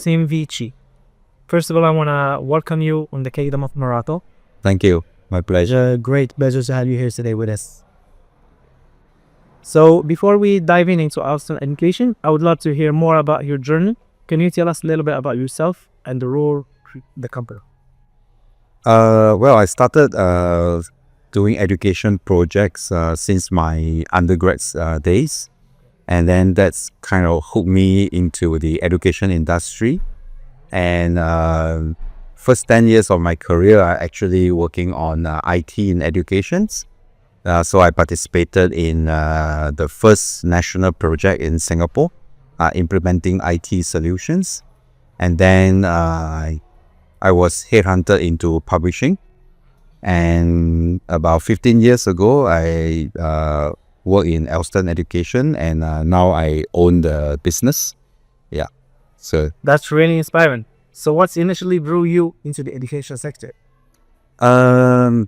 Sim Vici. First of all, I want to welcome you on the Kingdom of Morocco. Thank you. My pleasure. Great pleasure to have you here today with us. So before we dive into Alston education, I would love to hear more about your journey. Can you tell us a little bit about yourself and the role the company? Well, I started doing education projects since my undergrad days. And then that's kind of hooked me into the education industry. And first 10 years of my career are actually working on IT in education. So I participated in the first national project in Singapore, implementing IT solutions. And then I was headhunted into publishing. And about 15 years ago, I worked in Alston education, and now I own the business. Yeah. So that's really inspiring. So what's initially drew you into the education sector? In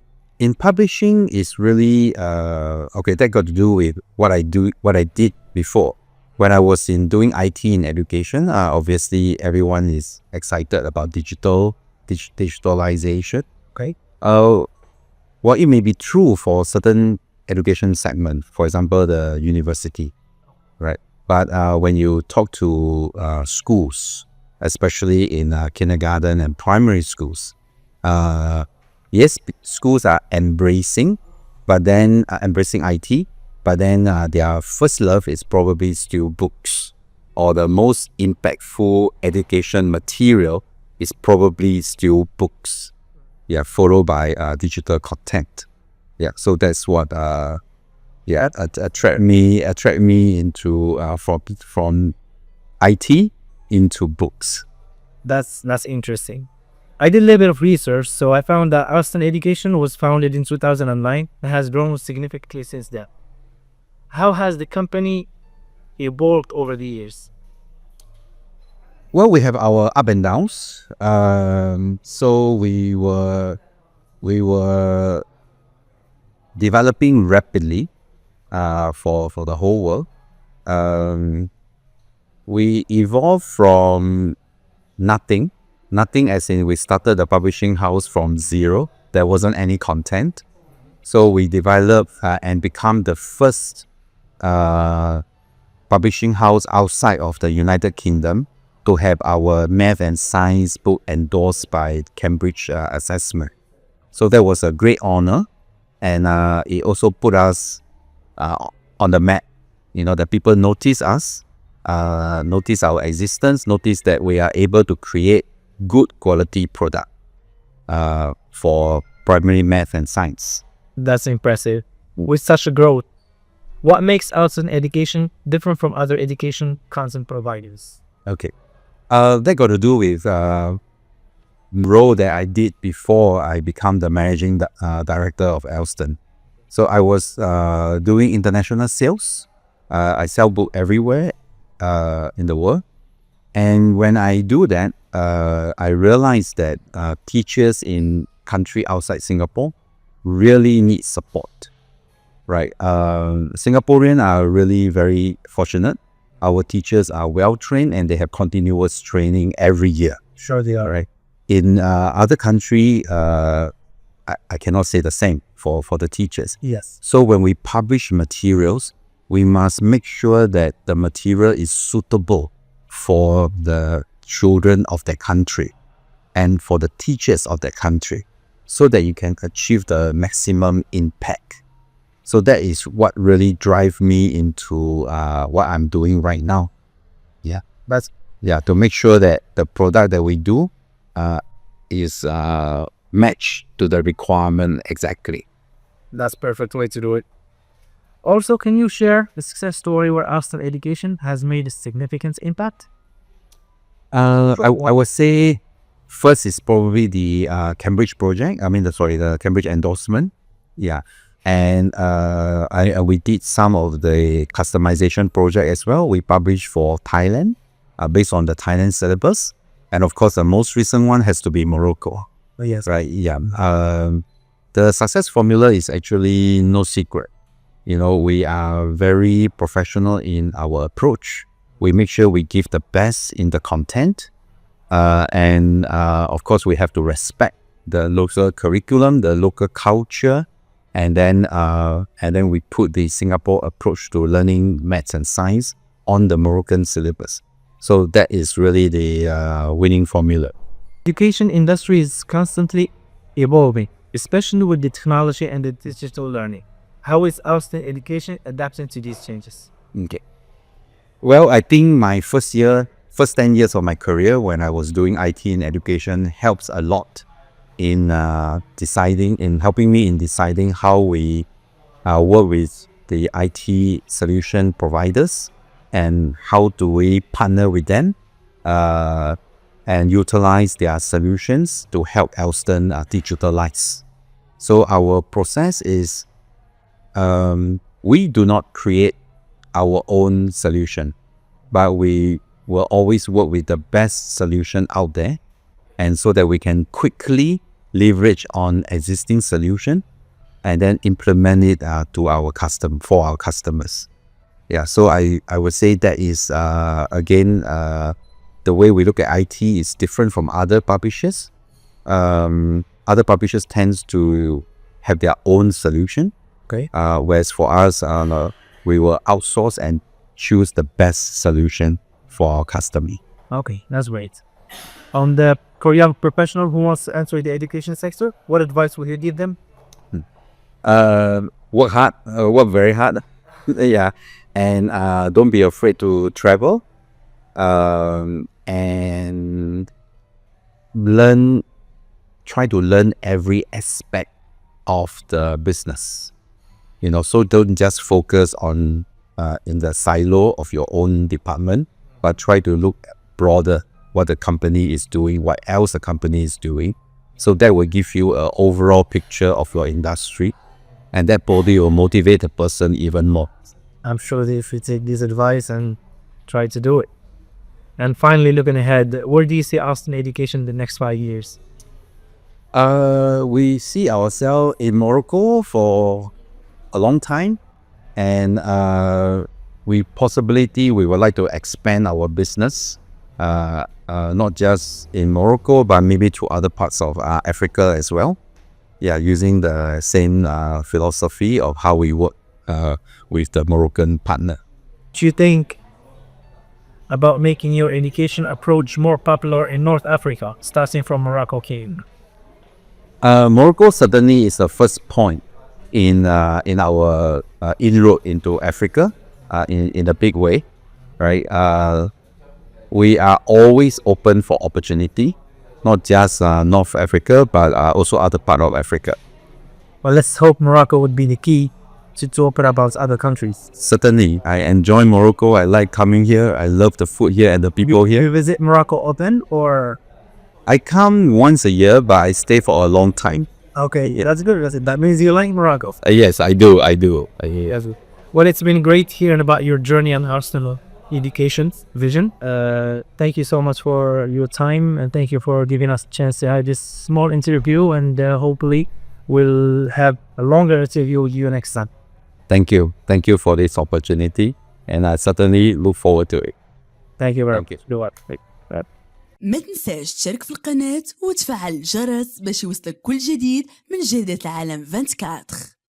publishing is really that got to do with what I did before. When I was doing IT in education, obviously everyone is excited about digitalization. Okay. Well, it may be true for certain education segment, for example, the university, right? But when you talk to schools, especially in kindergarten and primary schools, yes, schools are embracing IT, but then their first love is probably still books, or the most impactful education material is probably still books. Yeah, followed by digital content. Yeah, so that's what attract me into from IT into books. That's interesting. I did a little bit of research, so I found that Alston Education was founded in 2009 and has grown significantly since then. How has the company evolved over the years? Well, we have our up and downs. So we were developing rapidly for the whole world. We evolved from nothing as in we started the publishing house from zero. There wasn't any content. So we developed and become the first publishing house outside of the United Kingdom to have our math and science book endorsed by Cambridge assessment. So that was a great honor, and it also put us on the map. You know, that people notice us, notice our existence, notice that we are able to create good quality product for primary math and science. That's impressive. With such a growth, what makes Alston Education different from other education content providers? Okay. That got to do with role that I did before I become the managing director of Alston. So I was doing international sales. I sell book everywhere in the world. And when I do that, I realized that teachers in country outside Singapore really need support, right? Singaporeans are really very fortunate. Our teachers are well-trained and they have continuous training every year. Sure they are. Right. In other country, I cannot say the same for the teachers. Yes. So when we publish materials, we must make sure that the material is suitable for the children of that country and for the teachers of that country, so that you can achieve the maximum impact. So that is what really drives me into what I'm doing right now. Yeah. But to make sure that the product that we do is matched to the requirement exactly. that's perfect way to do it. Also, can you share the success story where Alston Education has made a significant impact? I would say first is probably the Cambridge project. The Cambridge endorsement. Yeah. And we did some of the customization project as well. We published for Thailand based on the Thailand syllabus. And of course, the most recent one has to be Morocco. Oh, yes. Right, yeah. The success formula is actually no secret. You know, we are very professional in our approach. We make sure we give the best in the content. And of course, we have to respect the local curriculum, the local culture, and then we put the Singapore approach to learning maths and science on the Moroccan syllabus. So that is really the winning formula. Education industry is constantly evolving, especially with the technology and the digital learning. How is Alston education adapting to these changes? Okay. Well, I think my first 10 years of my career when I was doing IT in education helps a lot in helping me in deciding how we work with the IT solution providers and how do we partner with them and utilize their solutions to help Alston digitalize. So our process is we do not create our own solution, but we will always work with the best solution out there, and so that we can quickly leverage on existing solution and then implement it for our customers. Yeah, so I would say that is again the way we look at IT is different from other publishers. Other publishers tends to have their own solution. Okay. Whereas for us, we will outsource and choose the best solution for our customer. Okay, that's great. On the Korean professional who wants to enter the education sector, what advice will you give them? Work hard, work very hard. Yeah, and don't be afraid to travel. And try to learn every aspect of the business. So don't just focus on in the silo of your own department, but try to look broader what the company is doing, what else the company is doing. So that will give you an overall picture of your industry, and that probably will motivate the person even more. I'm sure that if you take this advice and try to do it. And finally, looking ahead, where do you see Alston education in the next 5 years? We see ourselves in Morocco for a long time, and we would like to expand our business, not just in Morocco, but maybe to other parts of Africa as well. Yeah, using the same philosophy of how we work with the Moroccan partner. Do you think about making your education approach more popular in North Africa, starting from Morocco came? Morocco certainly is the first point in our inroad into Africa in a big way, right? We are always open for opportunity, not just North Africa, but also other part of Africa. Well, let's hope Morocco would be the key to open about other countries. Certainly, I enjoy Morocco. I like coming here. I love the food here and the people here. You visit Morocco often, or? I come once a year, but I stay for a long time. Okay, yeah. That's good. That means you like Morocco. Yes, I do. Yes. Well, it's been great hearing about your journey on Alston education vision. Thank you so much for your time, and thank you for giving us a chance to have this small interview, and hopefully we'll have a longer interview with you next time. Thank you for this opportunity, and I certainly look forward to it. Thank you very much. ما تنساش تشارك في القناة وتفعل الجرس باش يوصلك كل جديد من جريدة العالم 24.